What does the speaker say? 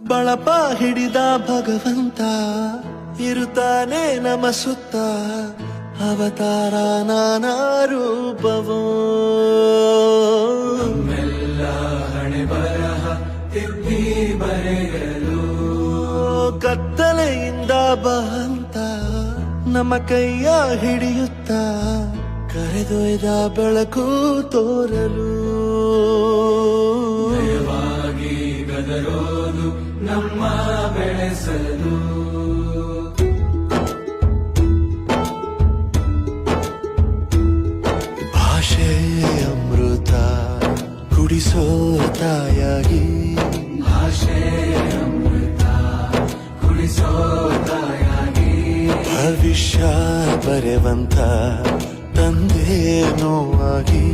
ಬಳಪ ಹಿಡಿದ ಭಗವಂತ ಇರುತ್ತಾನೆ ನಮ ಸುತ್ತ ಅವತಾರ ನಾನಾ ರೂಪವೋ ಮೆಲ್ಲ ಹಣೆ ಬರಹ ತಿದ್ದಿ ಬರೆಯಲು ಕತ್ತಲೆಯಿಂದ ಬಹಂತ ನಮ್ಮ ಕೈಯ ಹಿಡಿಯುತ್ತ ಕರೆದೊಯ್ದ ಬೆಳಕು ತೋರಲು ನಯವಾಗಿ ಗದರೋದು ನಮ್ಮ ಬೆಳೆಸಲು ಭಾಷೆ ಅಮೃತ ಕುಡಿಸೋ ತಾಯಾಗಿ ಭಾಷೆ ಅಮೃತ ಕುಡಿಸೋ ತಾಯಾಗಿ ಭವಿಷ್ಯ ಬರೆವಂತ ತಂದೆ ನೋವಾಗಿ